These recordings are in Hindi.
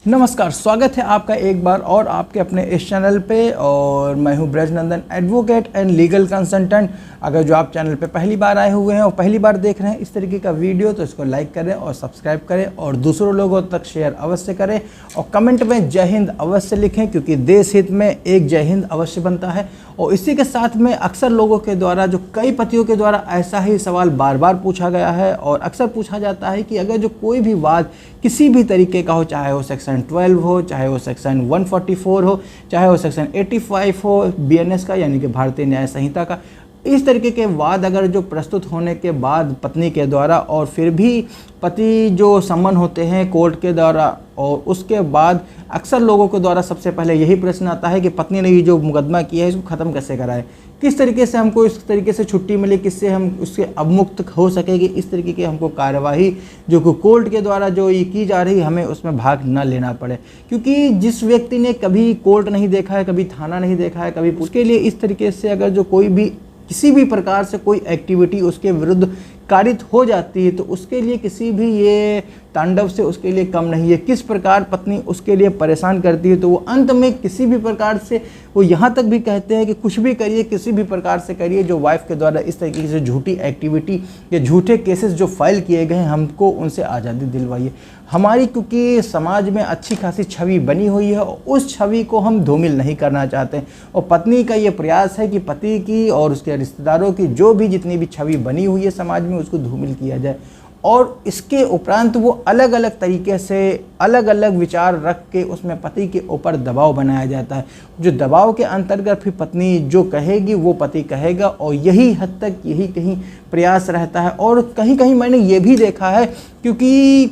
नमस्कार, स्वागत है आपका एक बार और आपके अपने इस चैनल पे। और मैं हूं Brajnandan, advocate and legal consultant. अगर जो आप चैनल पे पहली बार आए हुए हैं और पहली बार देख रहे हैं इस तरीके का वीडियो, तो इसको लाइक करें और सब्सक्राइब करें और दूसरों लोगों तक शेयर अवश्य करें और कमेंट में जय हिंद अवश्य लिखें, क्योंकि देश हित में एक जय हिंद अवश्य बनता है। और इसी के साथ में अक्सर लोगों के द्वारा, जो कई पतियों के द्वारा ऐसा ही सवाल बार बार पूछा गया है और अक्सर पूछा जाता है कि अगर जो कोई भी वाद किसी भी तरीके का हो, चाहे वो सेक्शन 12 हो, चाहे वो सेक्शन 144 हो, चाहे वो सेक्शन 85 हो BNS का, यानी कि भारतीय न्याय संहिता का, इस तरीके के वाद अगर जो प्रस्तुत होने के बाद पत्नी के द्वारा और फिर भी पति जो सम्मन होते हैं कोर्ट के द्वारा, और उसके बाद अक्सर लोगों के द्वारा सबसे पहले यही प्रश्न आता है कि पत्नी ने ये जो मुकदमा किया है इसको ख़त्म कैसे कराए, किस तरीके से हमको इस तरीके से छुट्टी मिले, किससे हम उससे अवमुक्त हो सकेगी, इस तरीके की हमको कार्यवाही जो कोर्ट के द्वारा जो ये की जा रही हमें उसमें भाग न लेना पड़े। क्योंकि जिस व्यक्ति ने कभी कोर्ट नहीं देखा है, कभी थाना नहीं देखा है, कभी उसके लिए इस तरीके से अगर जो कोई भी किसी भी प्रकार से कोई एक्टिविटी उसके विरुद्ध कारित हो जाती है तो उसके लिए किसी भी ये तांडव से उसके लिए कम नहीं है। किस प्रकार पत्नी उसके लिए परेशान करती है, तो वो अंत में किसी भी प्रकार से वो यहाँ तक भी कहते हैं कि कुछ भी करिए, किसी भी प्रकार से करिए, जो वाइफ के द्वारा इस तरीके से झूठी एक्टिविटी या झूठे केसेस जो फाइल किए गए हैं हमको उनसे आज़ादी दिलवाइए। हमारी क्योंकि समाज में अच्छी खासी छवि बनी हुई है और उस छवि को हम धूमिल नहीं करना चाहते, और पत्नी का ये प्रयास है कि पति की और उसके रिश्तेदारों की जो भी जितनी भी छवि बनी हुई है समाज में उसको धूमिल किया जाए। और इसके उपरांत वो अलग अलग तरीके से अलग अलग विचार रख के उसमें पति के ऊपर दबाव बनाया जाता है, जो दबाव के अंतर्गत फिर पत्नी जो कहेगी वो पति कहेगा, और यही हद तक यही कहीं प्रयास रहता है। और कहीं कहीं मैंने ये भी देखा है, क्योंकि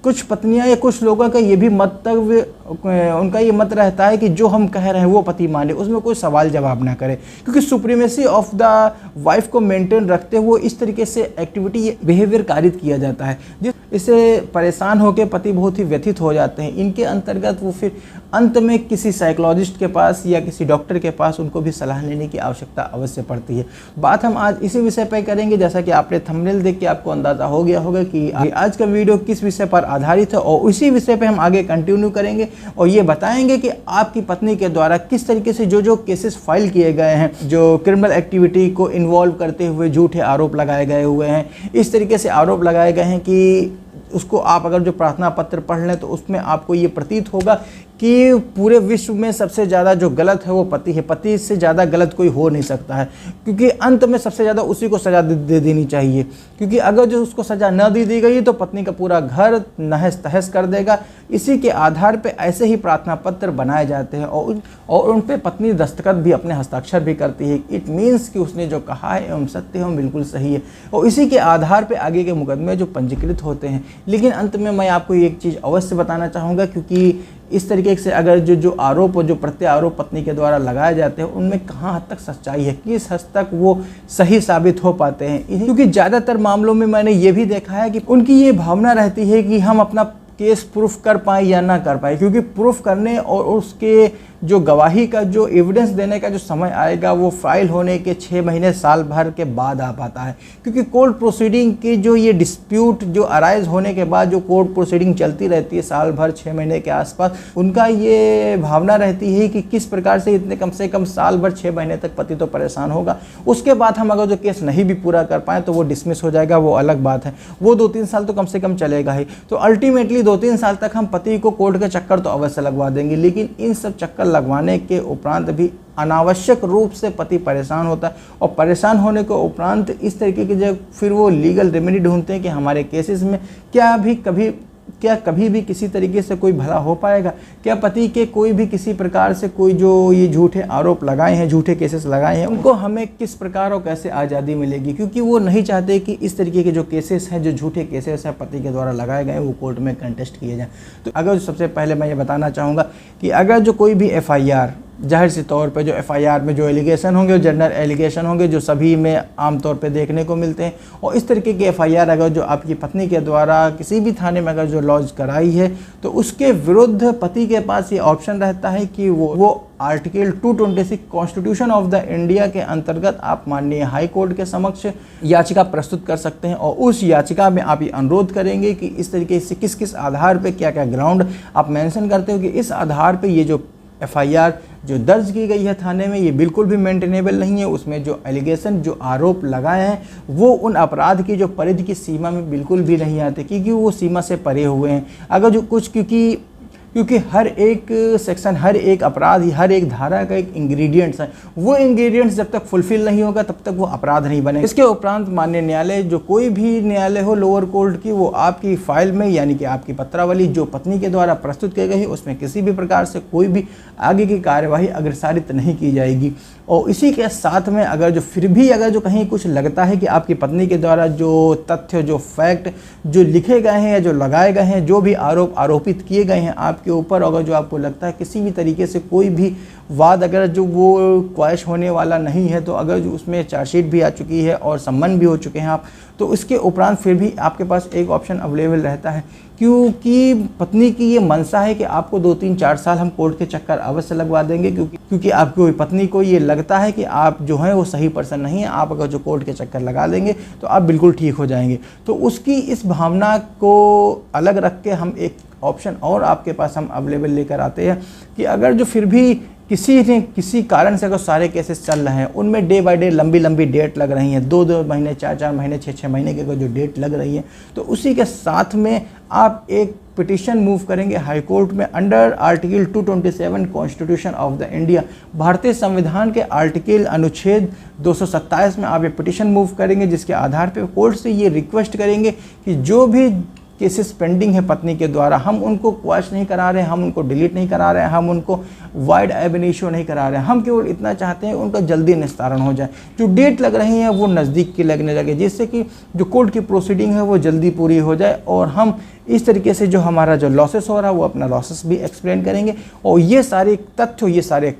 कुछ पत्नियां या कुछ लोगों का ये भी मंतव्य, उनका ये मत रहता है कि जो हम कह रहे हैं वो पति माने, उसमें कोई सवाल जवाब ना करे, क्योंकि सुप्रीमेसी ऑफ द वाइफ को मेंटेन रखते हुए इस तरीके से एक्टिविटी बिहेवियर कारित किया जाता है, इससे परेशान होकर पति बहुत ही व्यथित हो जाते हैं। इनके अंतर्गत वो फिर अंत में किसी साइकोलॉजिस्ट के पास या किसी डॉक्टर के पास उनको भी सलाह लेने की आवश्यकता अवश्य पड़ती है। बात हम आज इसी विषय पर करेंगे। जैसा कि आपने थंबनेल देख के आपको अंदाज़ा हो गया होगा कि आज का वीडियो किस विषय पर आधारित है, और उसी विषय पे हम आगे कंटिन्यू करेंगे और ये बताएंगे कि आपकी पत्नी के द्वारा किस तरीके से जो केसेस फाइल किए गए हैं, जो क्रिमिनल एक्टिविटी को इन्वॉल्व करते हुए झूठे आरोप लगाए गए हुए हैं, इस तरीके से आरोप लगाए गए हैं कि उसको आप अगर जो प्रार्थना पत्र पढ़ लें तो उसमें आपको ये प्रतीत होगा कि पूरे विश्व में सबसे ज़्यादा जो गलत है वो पति है, पति से ज़्यादा गलत कोई हो नहीं सकता है, क्योंकि अंत में सबसे ज़्यादा उसी को सज़ा दे देनी चाहिए। क्योंकि अगर जो उसको सज़ा न दी गई तो पत्नी का पूरा घर नहस तहस कर देगा। इसी के आधार पे ऐसे ही प्रार्थना पत्र बनाए जाते हैं और उन पे पत्नी दस्तखत भी, अपने हस्ताक्षर भी करती है। इट मीन्स कि उसने जो कहा है एवं सत्य है, बिल्कुल सही है, और इसी के आधार पर आगे के मुकदमे जो पंजीकृत होते हैं। लेकिन अंत में मैं आपको एक चीज़ अवश्य बताना चाहूँगा, क्योंकि इस तरीके से अगर जो आरोप और जो प्रत्यारोप पत्नी के द्वारा लगाए जाते हैं उनमें कहाँ हद तक सच्चाई है, किस हद तक वो सही साबित हो पाते हैं। क्योंकि ज़्यादातर मामलों में मैंने ये भी देखा है कि उनकी ये भावना रहती है कि हम अपना केस प्रूफ कर पाए या ना कर पाए, क्योंकि प्रूफ करने और उसके जो गवाही का जो एविडेंस देने का जो समय आएगा वो फाइल होने के 6 महीने साल भर के बाद आ पाता है। क्योंकि कोर्ट प्रोसीडिंग की जो ये डिस्प्यूट जो अराइज होने के बाद जो कोर्ट प्रोसीडिंग चलती रहती है साल भर 6 महीने के आसपास, उनका ये भावना रहती है कि किस प्रकार से इतने कम से कम साल भर 6 महीने तक पति तो परेशान होगा, उसके बाद हम अगर जो केस नहीं भी पूरा कर पाएँ तो वो डिसमिस हो जाएगा, वो अलग बात है, वो 2-3 साल तो कम से कम चलेगा ही। तो अल्टीमेटली 2-3 साल तक हम पति को कोर्ट के चक्कर तो अवश्य लगवा देंगे, लेकिन इन सब चक्कर लगवाने के उपरांत भी अनावश्यक रूप से पति परेशान होता है, और परेशान होने के उपरांत इस तरीके की जब फिर वो लीगल रेमेडी ढूंढते हैं कि हमारे केसेस में क्या कभी भी किसी तरीके से कोई भला हो पाएगा, क्या पति के कोई भी किसी प्रकार से कोई जो ये झूठे आरोप लगाए हैं, झूठे केसेस लगाए हैं, उनको हमें किस प्रकार और कैसे आज़ादी मिलेगी। क्योंकि वो नहीं चाहते कि इस तरीके के जो केसेस हैं, जो झूठे केसेस हैं पति के द्वारा लगाए गए वो कोर्ट में कंटेस्ट किए जाएँ। तो अगर सबसे पहले मैं ये बताना चाहूँगा कि अगर जो कोई भी FIR जाहिर सी तौर पे जो एफआईआर में जो एलिगेशन होंगे वो जनरल एलिगेशन होंगे जो सभी में आम तौर पे देखने को मिलते हैं। और इस तरीके की एफआईआर अगर जो आपकी पत्नी के द्वारा किसी भी थाने में अगर जो लॉन्च कराई है तो उसके विरुद्ध पति के पास ये ऑप्शन रहता है कि वो article 226 constitution of the India के अंतर्गत आप माननीय हाई कोर्ट के समक्ष याचिका प्रस्तुत कर सकते हैं। और उस याचिका में आप ये अनुरोध करेंगे कि इस तरीके से किस किस आधार पे क्या क्या ग्राउंड आप मेंशन करते हो कि इस आधार पे ये जो एफआईआर जो दर्ज की गई है थाने में ये बिल्कुल भी मेंटेनेबल नहीं है। उसमें जो एलिगेशन जो आरोप लगाए हैं वो उन अपराध की जो परिधि की सीमा में बिल्कुल भी नहीं आते, क्योंकि वो सीमा से परे हुए हैं। अगर जो कुछ क्योंकि हर एक सेक्शन, हर एक अपराध, हर एक धारा का एक इंग्रेडिएंट्स है, वो इंग्रेडिएंट्स जब तक फुलफिल नहीं होगा तब तक वो अपराध नहीं बने। इसके उपरांत माननीय न्यायालय, जो कोई भी न्यायालय हो लोअर कोर्ट की, वो आपकी फाइल में यानी कि आपकी पत्रावली जो पत्नी के द्वारा प्रस्तुत की गई है उसमें किसी भी प्रकार से कोई भी आगे की कार्यवाही अग्रसारित नहीं की जाएगी। और इसी के साथ में अगर जो फिर भी अगर जो कहीं कुछ लगता है कि आपकी पत्नी के द्वारा जो तथ्य, जो फैक्ट जो लिखे गए हैं या जो लगाए गए हैं, जो भी आरोपित किए गए हैं आपके ऊपर, अगर जो आपको लगता है किसी भी तरीके से कोई भी वाद अगर जो वो क्वैश होने वाला नहीं है, तो अगर जो उसमें चार्जशीट भी आ चुकी है और सम्मन भी हो चुके हैं आप, तो इसके उपरांत फिर भी आपके पास एक ऑप्शन अवेलेबल रहता है। क्योंकि पत्नी की ये मनसा है कि आपको 2-3-4 साल हम कोर्ट के चक्कर अवश्य लगवा देंगे, क्योंकि आपकी पत्नी को ये लगता है कि आप जो हैं वो सही पर्सन नहीं है। आप अगर जो कोर्ट के चक्कर लगा देंगे तो आप बिल्कुल ठीक हो जाएंगे। तो उसकी इस भावना को अलग रख के हम एक ऑप्शन और आपके पास हम अवेलेबल लेकर आते हैं कि अगर जो फिर भी किसी कारण से अगर सारे केसेस चल रहे हैं, उनमें डे बाय डे लंबी डेट लग रही हैं, 2-2 महीने, 4-4 महीने, 6-6 महीने की अगर जो डेट लग रही है, तो उसी के साथ में आप एक पिटीशन मूव करेंगे हाई कोर्ट में under article 227 constitution of the India, भारतीय संविधान के आर्टिकल अनुच्छेद 227 में आप ये पिटीशन मूव करेंगे, जिसके आधार पर कोर्ट से ये रिक्वेस्ट करेंगे कि जो भी केसेस पेंडिंग है पत्नी के द्वारा, हम उनको क्वैश नहीं करा रहे हैं, हम उनको डिलीट नहीं करा रहे हैं, हम उनको वाइड एब इनिशियो नहीं करा रहे हैं, हम केवल इतना चाहते हैं उनका जल्दी निस्तारण हो जाए। जो डेट लग रही है वो नज़दीक की लगने लगे, जिससे कि जो कोर्ट की प्रोसीडिंग है वो जल्दी पूरी हो जाए और हम इस तरीके से जो हमारा जो लॉसेस हो रहा है वो अपना लॉसेस भी एक्सप्लेन करेंगे। और ये सारे तथ्य, ये सारे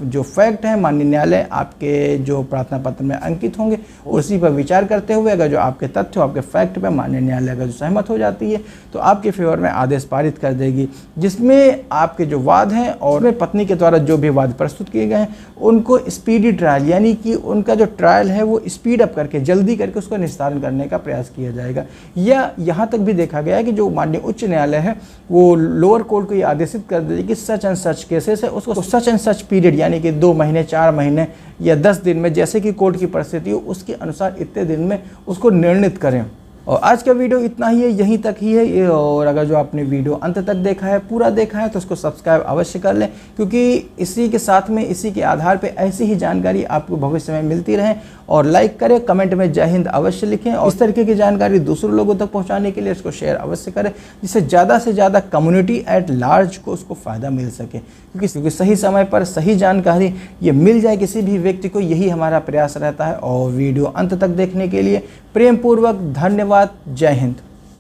जो फैक्ट हैं माननीय न्यायालय आपके जो प्रार्थना पत्र में अंकित होंगे, उसी पर विचार करते हुए अगर जो आपके तथ्य, आपके फैक्ट पे माननीय न्यायालय अगर जो सहमत हो जाती है तो आपके फेवर में आदेश पारित कर देगी, जिसमें आपके जो वाद हैं और पत्नी के द्वारा जो भी वाद प्रस्तुत किए गए हैं उनको स्पीडी ट्रायल यानी कि उनका जो ट्रायल है वो स्पीड अप करके, जल्दी करके उसको निस्तारण करने का प्रयास किया जाएगा। या यहाँ तक भी देखा गया है कि जो माननीय उच्च न्यायालय है वो लोअर कोर्ट को ये आदेशित कर दे कि सच एंड सच केसेस है उसको सच एंड सच पीरियड यानी कि 2 महीने, 4 महीने या 10 दिन में, जैसे कि कोर्ट की परिस्थिति हो उसके अनुसार इतने दिन में उसको निर्णित करें। और आज का वीडियो इतना ही है, यहीं तक ही है। और अगर जो आपने वीडियो अंत तक देखा है, पूरा देखा है, तो उसको सब्सक्राइब अवश्य कर लें, क्योंकि इसी के साथ में, इसी के आधार पे ऐसी ही जानकारी आपको भविष्य में मिलती रहे। और लाइक करें, कमेंट में जय हिंद अवश्य लिखें और इस तरीके की जानकारी दूसरे लोगों तक पहुंचाने के लिए इसको शेयर अवश्य करें, जिससे ज़्यादा से ज़्यादा कम्युनिटी एट लार्ज को उसको फ़ायदा मिल सके। क्योंकि सही समय पर सही जानकारी ये मिल जाए किसी भी व्यक्ति को, यही हमारा प्रयास रहता है। और वीडियो अंत तक देखने के लिए प्रेम पूर्वक धन्यवाद। जय हिंद।